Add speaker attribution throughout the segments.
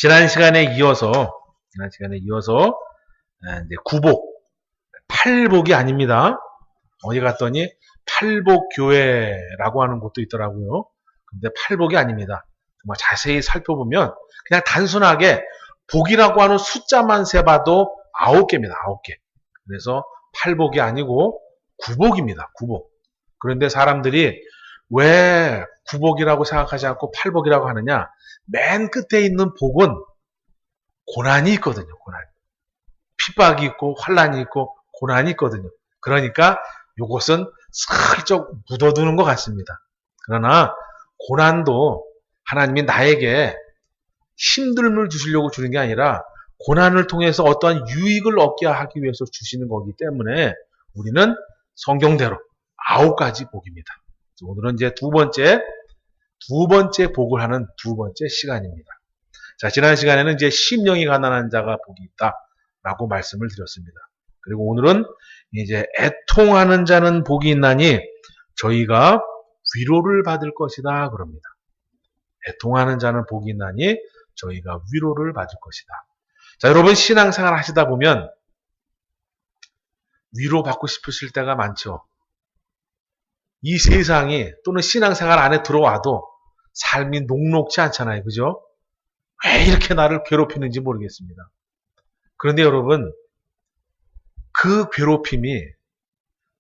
Speaker 1: 지난 시간에 이어서 이제 구복, 팔복이 아닙니다. 어디 갔더니 팔복교회라고 하는 곳도 있더라고요. 근데 팔복이 아닙니다. 정말 자세히 살펴보면 그냥 단순하게 복이라고 하는 숫자만 세봐도 9개입니다. 9개. 그래서 팔복이 아니고 구복입니다. 구복. 그런데 사람들이 왜 구복이라고 생각하지 않고 팔복이라고 하느냐? 맨 끝에 있는 복은 고난이 있거든요. 고난. 핍박이 있고 환난이 있고 고난이 있거든요. 그러니까 이것은 슬쩍 묻어두는 것 같습니다. 그러나 고난도 하나님이 나에게 힘듦을 주시려고 주는 게 아니라 고난을 통해서 어떠한 유익을 얻게 하기 위해서 주시는 거기 때문에 우리는 성경대로 9가지 복입니다. 오늘은 이제 두 번째 복을 하는 두 번째 시간입니다. 자, 지난 시간에는 이제 심령이 가난한 자가 복이 있다라고 말씀을 드렸습니다. 그리고 오늘은 이제 애통하는 자는 복이 있나니 저희가 위로를 받을 것이다 그럽니다. 애통하는 자는 복이 있나니 저희가 위로를 받을 것이다. 자, 여러분 신앙생활 하시다 보면 위로받고 싶으실 때가 많죠. 이 세상이 또는 신앙생활 안에 들어와도 삶이 녹록지 않잖아요. 그죠? 왜 이렇게 나를 괴롭히는지 모르겠습니다. 그런데 여러분, 그 괴롭힘이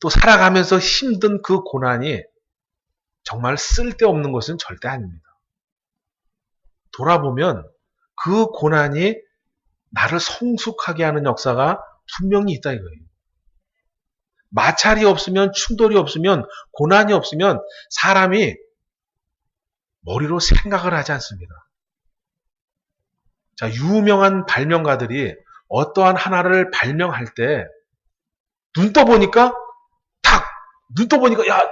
Speaker 1: 또 살아가면서 힘든 그 고난이 정말 쓸데없는 것은 절대 아닙니다. 돌아보면 그 고난이 나를 성숙하게 하는 역사가 분명히 있다 이거예요. 마찰이 없으면, 충돌이 없으면, 고난이 없으면 사람이 머리로 생각을 하지 않습니다. 자, 유명한 발명가들이 어떠한 하나를 발명할 때 눈 떠보니까 야,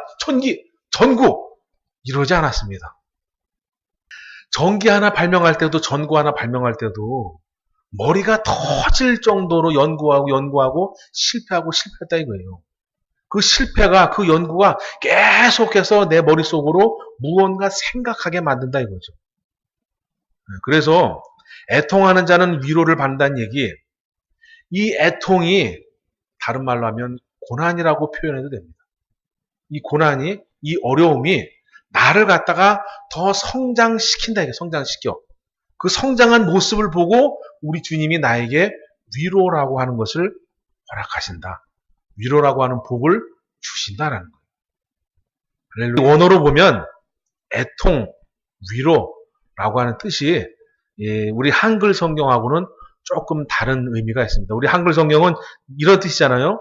Speaker 1: 전구 이러지 않았습니다. 전기 하나 발명할 때도 전구 하나 발명할 때도 머리가 터질 정도로 연구하고 실패했다 이거예요. 그 실패가, 그 연구가 계속해서 내 머릿속으로 무언가 생각하게 만든다 이거죠. 그래서 애통하는 자는 위로를 받는다는 얘기, 이 애통이 다른 말로 하면 고난이라고 표현해도 됩니다. 이 고난이, 이 어려움이 나를 갖다가 더 성장시킨다 이게 성장시켜. 그 성장한 모습을 보고 우리 주님이 나에게 위로라고 하는 것을 허락하신다. 위로라고 하는 복을 주신다라는 거예요. 원어로 보면 애통, 위로라고 하는 뜻이 우리 한글 성경하고는 조금 다른 의미가 있습니다. 우리 한글 성경은 이런 뜻이잖아요.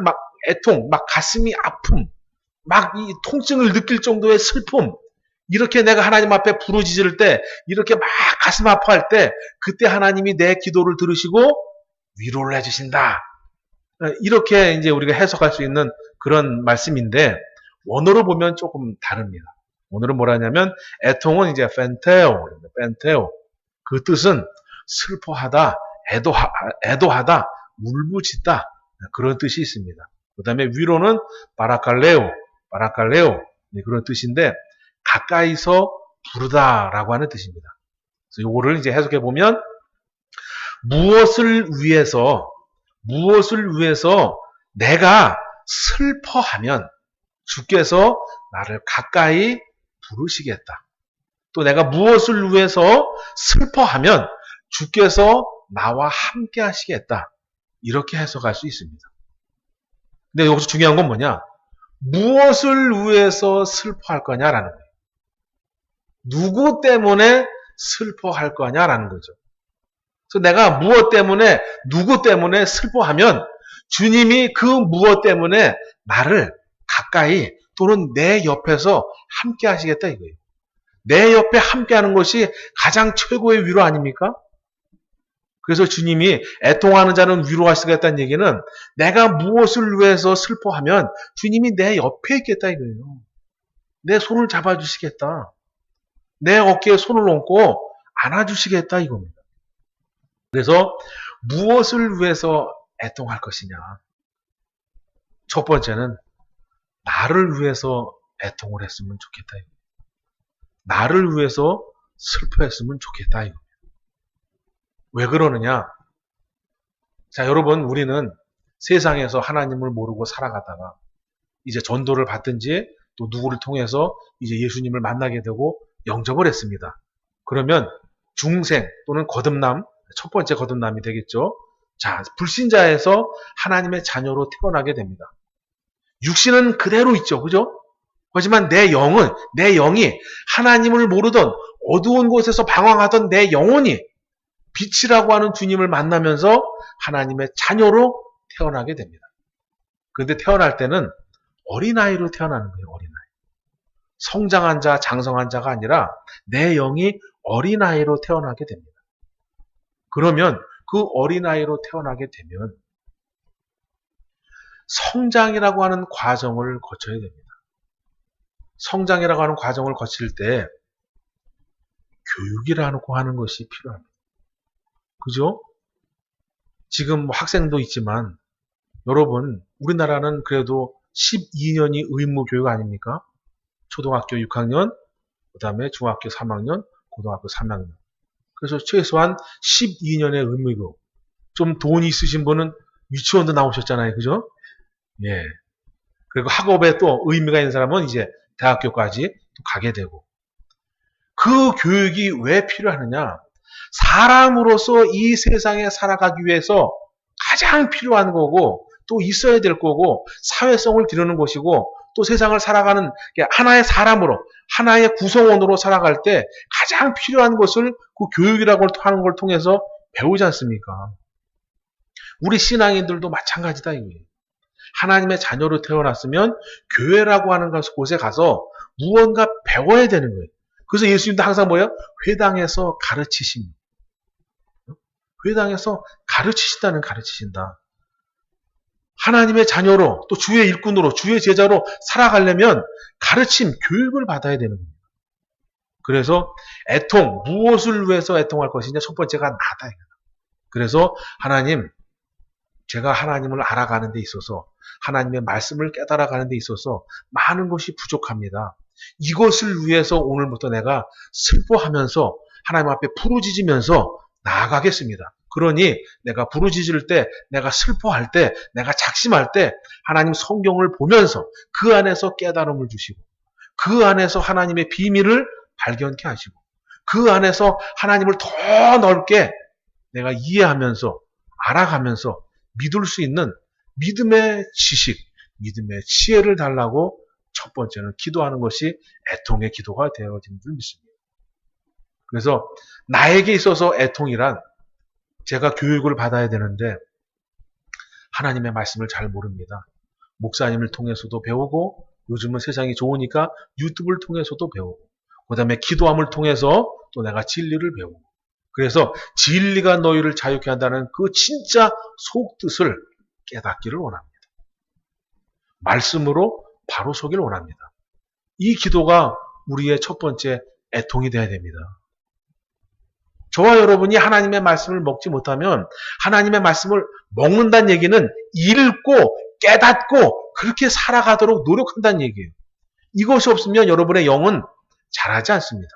Speaker 1: 막 애통, 막 가슴이 아픔, 막 이 통증을 느낄 정도의 슬픔, 이렇게 내가 하나님 앞에 부르짖을 때, 이렇게 막 가슴 아파할 때, 그때 하나님이 내 기도를 들으시고 위로를 해주신다. 이렇게 이제 우리가 해석할 수 있는 그런 말씀인데, 원어로 보면 조금 다릅니다. 오늘은 뭐라 하냐면, 애통은 이제 펜테오. 그 뜻은 슬퍼하다, 애도하다, 울부짖다. 그런 뜻이 있습니다. 그 다음에 위로는 바라칼레오. 그런 뜻인데, 가까이서 부르다라고 하는 뜻입니다. 그래서 요거를 이제 해석해 보면, 무엇을 위해서 내가 슬퍼하면 주께서 나를 가까이 부르시겠다. 또 내가 무엇을 위해서 슬퍼하면 주께서 나와 함께 하시겠다. 이렇게 해석할 수 있습니다. 근데 여기서 중요한 건 뭐냐? 무엇을 위해서 슬퍼할 거냐라는 거예요. 누구 때문에 슬퍼할 거냐라는 거죠. 그래서 내가 무엇 때문에, 누구 때문에 슬퍼하면 주님이 그 무엇 때문에 나를 가까이 또는 내 옆에서 함께 하시겠다 이거예요. 내 옆에 함께 하는 것이 가장 최고의 위로 아닙니까? 그래서 주님이 애통하는 자는 위로하시겠다는 얘기는 내가 무엇을 위해서 슬퍼하면 주님이 내 옆에 있겠다 이거예요. 내 손을 잡아주시겠다. 내 어깨에 손을 얹고 안아주시겠다 이겁니다. 그래서 무엇을 위해서 애통할 것이냐. 첫 번째는 나를 위해서 애통을 했으면 좋겠다. 나를 위해서 슬퍼했으면 좋겠다. 왜 그러느냐? 자, 여러분, 우리는 세상에서 하나님을 모르고 살아가다가 이제 전도를 받든지 또 누구를 통해서 이제 예수님을 만나게 되고 영접을 했습니다. 그러면 중생 또는 거듭남, 첫 번째 거듭남이 되겠죠. 자, 불신자에서 하나님의 자녀로 태어나게 됩니다. 육신은 그대로 있죠. 그죠? 하지만 내 영이 하나님을 모르던 어두운 곳에서 방황하던 내 영혼이 빛이라고 하는 주님을 만나면서 하나님의 자녀로 태어나게 됩니다. 그런데 태어날 때는 어린아이로 태어나는 거예요. 어린아이. 성장한 자, 장성한 자가 아니라 내 영이 어린아이로 태어나게 됩니다. 그러면 그 어린아이로 태어나게 되면 성장이라고 하는 과정을 거쳐야 됩니다. 성장이라고 하는 과정을 거칠 때 교육이라고 하는 것이 필요합니다. 그죠? 지금 학생도 있지만 여러분, 우리나라는 그래도 12년이 의무교육 아닙니까? 초등학교 6학년, 그 다음에 중학교 3학년, 고등학교 3학년. 그래서 최소한 12년의 의무교육. 좀 돈이 있으신 분은 유치원도 나오셨잖아요. 그죠? 예. 그리고 학업에 또 의미가 있는 사람은 이제 대학교까지 또 가게 되고. 그 교육이 왜 필요하느냐? 사람으로서 이 세상에 살아가기 위해서 가장 필요한 거고 또 있어야 될 거고 사회성을 기르는 것이고 또 세상을 살아가는 하나의 사람으로 하나의 구성원으로 살아갈 때 가장 필요한 것을 그 교육이라고 하는 걸 통해서 배우지 않습니까? 우리 신앙인들도 마찬가지다 이거예요. 하나님의 자녀로 태어났으면 교회라고 하는 곳에 가서 무언가 배워야 되는 거예요. 그래서 예수님도 항상 뭐예요? 회당에서 가르치십니다. 회당에서 가르치신다. 하나님의 자녀로 또 주의 일꾼으로 주의 제자로 살아가려면 가르침, 교육을 받아야 되는 겁니다. 그래서 애통, 무엇을 위해서 애통할 것이냐? 첫 번째가 나다. 그래서 하나님, 제가 하나님을 알아가는 데 있어서 하나님의 말씀을 깨달아가는 데 있어서 많은 것이 부족합니다. 이것을 위해서 오늘부터 내가 슬퍼하면서 하나님 앞에 부르짖으면서 나아가겠습니다. 그러니 내가 부르짖을 때, 내가 슬퍼할 때, 내가 작심할 때 하나님 성경을 보면서 그 안에서 깨달음을 주시고 그 안에서 하나님의 비밀을 발견케 하시고 그 안에서 하나님을 더 넓게 내가 이해하면서 알아가면서 믿을 수 있는 믿음의 지식, 믿음의 지혜를 달라고 첫 번째는 기도하는 것이 애통의 기도가 되어지는 줄 믿습니다. 그래서 나에게 있어서 애통이란 제가 교육을 받아야 되는데 하나님의 말씀을 잘 모릅니다. 목사님을 통해서도 배우고 요즘은 세상이 좋으니까 유튜브를 통해서도 배우고 그 다음에 기도함을 통해서 또 내가 진리를 배우고 그래서 진리가 너희를 자유케 한다는 그 진짜 속뜻을 깨닫기를 원합니다. 말씀으로 바로 서기를 원합니다. 이 기도가 우리의 첫 번째 애통이 되어야 됩니다. 저와 여러분이 하나님의 말씀을 먹지 못하면 하나님의 말씀을 먹는다는 얘기는 읽고 깨닫고 그렇게 살아가도록 노력한다는 얘기예요. 이것이 없으면 여러분의 영은 자라지 않습니다.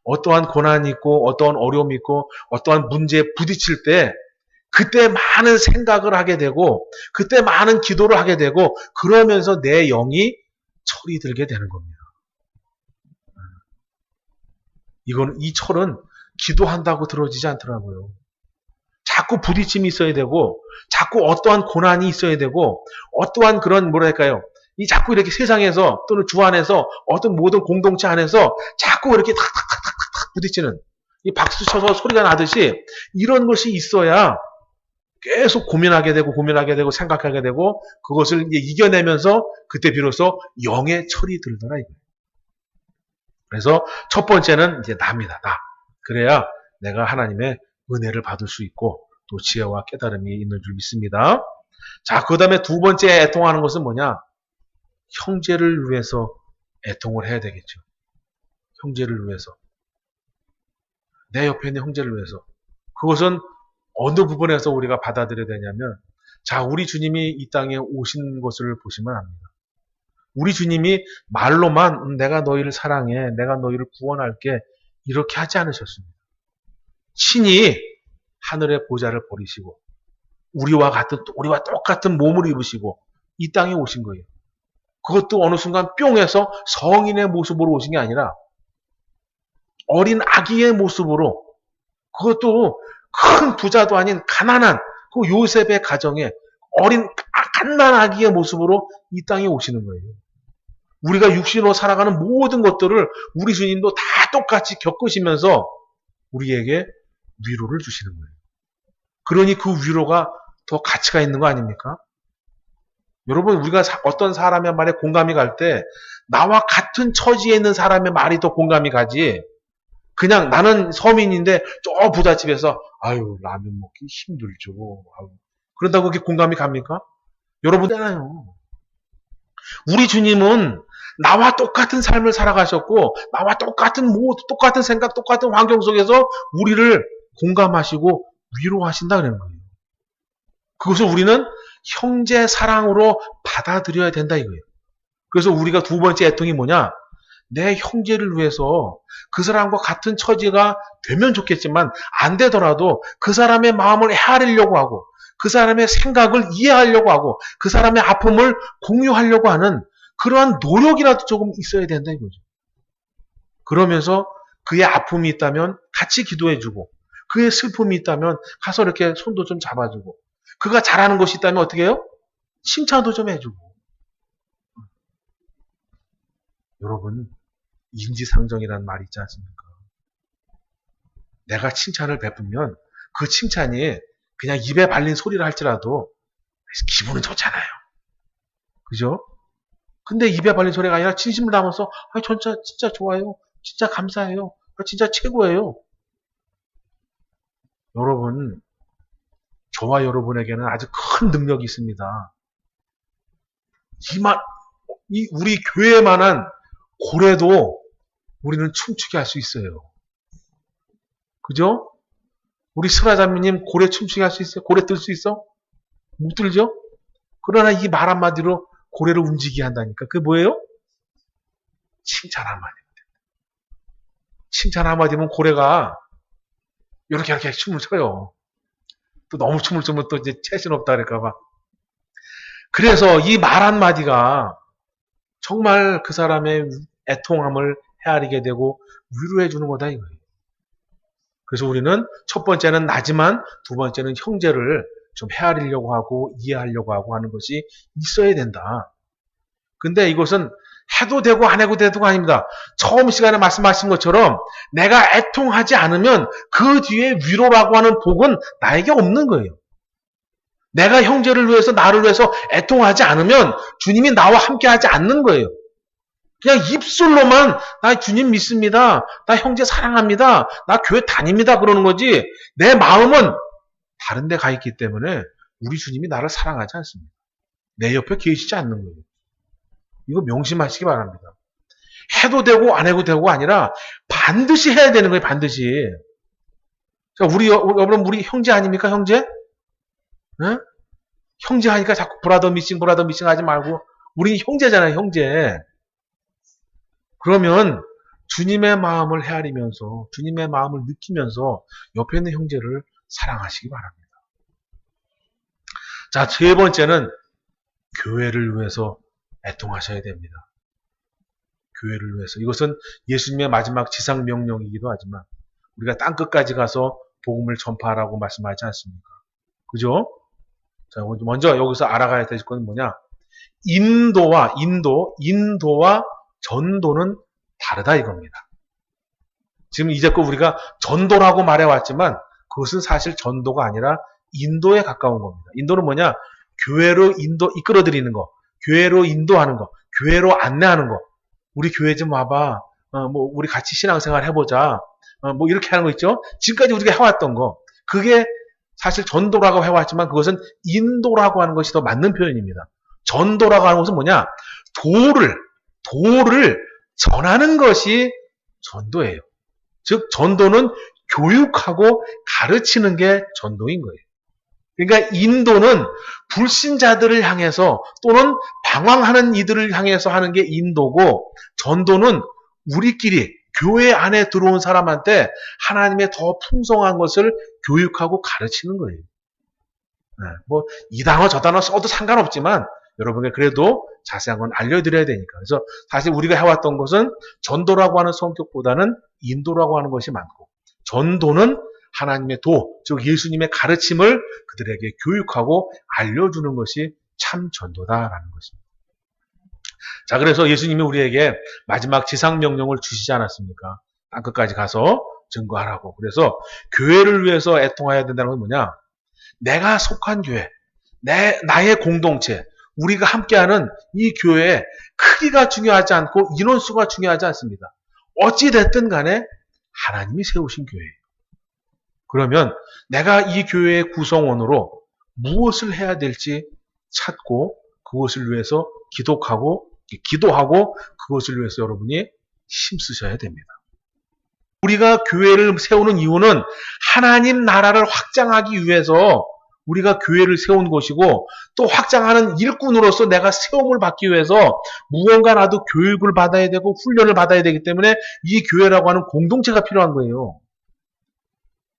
Speaker 1: 어떠한 고난이 있고 어떠한 어려움이 있고 어떠한 문제에 부딪힐 때 그때 많은 생각을 하게 되고 그때 많은 기도를 하게 되고 그러면서 내 영이 철이 들게 되는 겁니다. 이 철은 기도한다고 들어지지 않더라고요. 자꾸 부딪힘이 있어야 되고 자꾸 어떠한 고난이 있어야 되고 어떠한 그런 이 자꾸 이렇게 세상에서 또는 주 안에서 어떤 모든 공동체 안에서 자꾸 이렇게 탁탁탁탁탁 부딪히는 이 박수 쳐서 소리가 나듯이 이런 것이 있어야 계속 고민하게 되고 생각하게 되고 그것을 이제 이겨내면서 그때 비로소 영의 철이 들더라 이거예요. 그래서 첫 번째는 이제 나입니다. 나. 그래야 내가 하나님의 은혜를 받을 수 있고 또 지혜와 깨달음이 있는 줄 믿습니다. 자, 그 다음에 두 번째 애통하는 것은 뭐냐? 형제를 위해서 애통을 해야 되겠죠. 형제를 위해서. 내 옆에 있는 형제를 위해서. 그것은 어느 부분에서 우리가 받아들여야 되냐면 자, 우리 주님이 이 땅에 오신 것을 보시면 압니다. 우리 주님이 말로만 내가 너희를 사랑해, 내가 너희를 구원할게 이렇게 하지 않으셨습니다. 신이 하늘의 보좌를 버리시고 우리와 똑같은 몸을 입으시고 이 땅에 오신 거예요. 그것도 어느 순간 뿅 해서 성인의 모습으로 오신 게 아니라 어린 아기의 모습으로, 그것도 큰 부자도 아닌 가난한 그 요셉의 가정에 어린 갓난 아기의 모습으로 이 땅에 오시는 거예요. 우리가 육신으로 살아가는 모든 것들을 우리 주님도 다 똑같이 겪으시면서 우리에게 위로를 주시는 거예요. 그러니 그 위로가 더 가치가 있는 거 아닙니까? 여러분, 우리가 어떤 사람의 말에 공감이 갈 때 나와 같은 처지에 있는 사람의 말이 더 공감이 가지, 그냥 나는 서민인데 저 부잣집에서 아유 라면 먹기 힘들죠, 아유, 그런다고 그게 공감이 갑니까? 여러분 있잖아요. 우리 주님은 나와 똑같은 삶을 살아가셨고 나와 똑같은 생각, 똑같은 환경 속에서 우리를 공감하시고 위로하신다 그러는 거예요. 그것을 우리는 형제 사랑으로 받아들여야 된다 이거예요. 그래서 우리가 두 번째 애통이 뭐냐? 내 형제를 위해서 그 사람과 같은 처지가 되면 좋겠지만 안 되더라도 그 사람의 마음을 헤아리려고 하고 그 사람의 생각을 이해하려고 하고 그 사람의 아픔을 공유하려고 하는 그러한 노력이라도 조금 있어야 된다 이거죠. 그러면서 그의 아픔이 있다면 같이 기도해주고 그의 슬픔이 있다면 가서 이렇게 손도 좀 잡아주고 그가 잘하는 것이 있다면 어떻게 해요? 칭찬도 좀 해주고. 여러분, 인지상정이라는 말이 있지 않습니까? 내가 칭찬을 베풀면 그 칭찬이 그냥 입에 발린 소리를 할지라도 기분은 좋잖아요. 그죠? 근데 입에 발린 소리가 아니라 진심을 담아서 진짜 좋아요. 진짜 감사해요. 진짜 최고예요. 여러분, 저와 여러분에게는 아주 큰 능력이 있습니다. 우리 교회만한 고래도 우리는 춤추게 할 수 있어요. 그죠? 우리 스라자매님 고래 춤추게 할 수 있어요? 고래 들 수 있어? 못 들죠? 그러나 이 말 한마디로 고래를 움직이게 한다니까. 그게 뭐예요? 칭찬 한마디입니다. 칭찬 한마디면 고래가 이렇게 춤을 춰요. 또 너무 춤을 추면 또 이제 채신 없다 그럴까봐. 그래서 이 말 한마디가 정말 그 사람의 애통함을 헤아리게 되고 위로해 주는 거다 이거예요. 그래서 우리는 첫 번째는 나지만 두 번째는 형제를 좀 헤아리려고 하고 이해하려고 하고 하는 것이 있어야 된다. 근데 이것은 해도 되고 안 해도 되고가 아닙니다. 처음 시간에 말씀하신 것처럼 내가 애통하지 않으면 그 뒤에 위로라고 하는 복은 나에게 없는 거예요. 내가 형제를 위해서 나를 위해서 애통하지 않으면 주님이 나와 함께 하지 않는 거예요. 그냥 입술로만 나 주님 믿습니다. 나 형제 사랑합니다. 나 교회 다닙니다. 그러는 거지 내 마음은 다른 데 가 있기 때문에 우리 주님이 나를 사랑하지 않습니다. 내 옆에 계시지 않는 거예요. 이거 명심하시기 바랍니다. 해도 되고 안 해도 되고가 아니라 반드시 해야 되는 거예요. 반드시. 여러분 우리 형제 아닙니까? 형제? 네? 형제 하니까 자꾸 브라더 미싱 하지 말고 우리 형제잖아요. 형제. 그러면 주님의 마음을 헤아리면서 주님의 마음을 느끼면서 옆에 있는 형제를 사랑하시기 바랍니다. 자, 세 번째는 교회를 위해서 애통하셔야 됩니다. 교회를 위해서. 이것은 예수님의 마지막 지상 명령이기도 하지만 우리가 땅끝까지 가서 복음을 전파하라고 말씀하지 않습니까? 그죠? 자, 먼저 여기서 알아가야 될 건 뭐냐? 인도와 전도는 다르다 이겁니다. 지금 이제껏 우리가 전도라고 말해왔지만 그것은 사실 전도가 아니라 인도에 가까운 겁니다. 인도는 뭐냐? 교회로 이끌어들이는 거, 교회로 인도하는 거, 교회로 안내하는 거. 우리 교회 좀 와봐. 우리 같이 신앙생활 해보자. 이렇게 하는 거 있죠? 지금까지 우리가 해왔던 거. 그게 사실 전도라고 해왔지만 그것은 인도라고 하는 것이 더 맞는 표현입니다. 전도라고 하는 것은 뭐냐? 도를 전하는 것이 전도예요. 즉 전도는 교육하고 가르치는 게 전도인 거예요. 그러니까 인도는 불신자들을 향해서 또는 방황하는 이들을 향해서 하는 게 인도고 전도는 우리끼리 교회 안에 들어온 사람한테 하나님의 더 풍성한 것을 교육하고 가르치는 거예요. 뭐 이 단어 저 단어 써도 상관없지만 여러분에게 그래도 자세한 건 알려드려야 되니까. 그래서 사실 우리가 해왔던 것은 전도라고 하는 성격보다는 인도라고 하는 것이 많고, 전도는 하나님의 도, 즉 예수님의 가르침을 그들에게 교육하고 알려주는 것이 참 전도다라는 것입니다. 자, 그래서 예수님이 우리에게 마지막 지상명령을 주시지 않았습니까? 땅끝까지 가서 증거하라고. 그래서 교회를 위해서 애통해야 된다는 건 뭐냐? 내가 속한 교회, 나의 공동체, 우리가 함께하는 이 교회의 크기가 중요하지 않고 인원수가 중요하지 않습니다. 어찌됐든 간에 하나님이 세우신 교회예요. 그러면 내가 이 교회의 구성원으로 무엇을 해야 될지 찾고 그것을 위해서 기도하고 그것을 위해서 여러분이 힘쓰셔야 됩니다. 우리가 교회를 세우는 이유는 하나님 나라를 확장하기 위해서 우리가 교회를 세운 것이고, 또 확장하는 일꾼으로서 내가 세움을 받기 위해서 무언가 나도 교육을 받아야 되고 훈련을 받아야 되기 때문에 이 교회라고 하는 공동체가 필요한 거예요.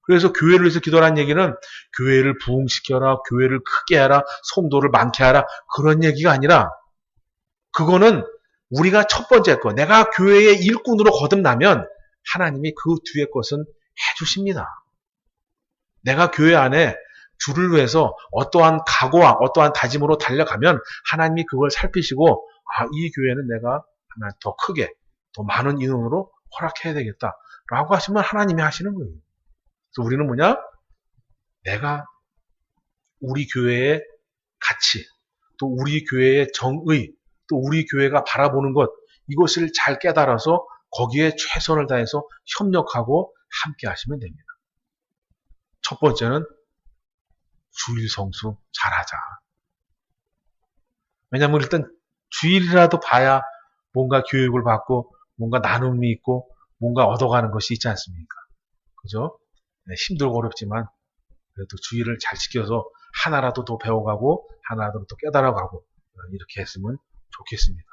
Speaker 1: 그래서 교회를 위해서 기도하는 얘기는 교회를 부흥시켜라, 교회를 크게 하라, 성도를 많게 하라, 그런 얘기가 아니라, 그거는 우리가 첫 번째 거, 내가 교회의 일꾼으로 거듭나면 하나님이 그 뒤에 것은 해주십니다. 내가 교회 안에 주를 위해서 어떠한 각오와 어떠한 다짐으로 달려가면 하나님이 그걸 살피시고, 이 교회는 내가 하나 더 크게, 더 많은 인원으로 허락해야 되겠다라고 하시면 하나님이 하시는 거예요. 그래서 우리는 뭐냐? 내가 우리 교회의 가치, 또 우리 교회의 정의, 또 우리 교회가 바라보는 것, 이것을 잘 깨달아서 거기에 최선을 다해서 협력하고 함께 하시면 됩니다. 첫 번째는 주일 성수 잘하자. 왜냐하면 일단 주일이라도 봐야 뭔가 교육을 받고 뭔가 나눔이 있고 뭔가 얻어가는 것이 있지 않습니까? 그죠? 힘들고 어렵지만 그래도 주일을 잘 지켜서 하나라도 더 배워가고 하나라도 더 깨달아가고 이렇게 했으면 좋겠습니다.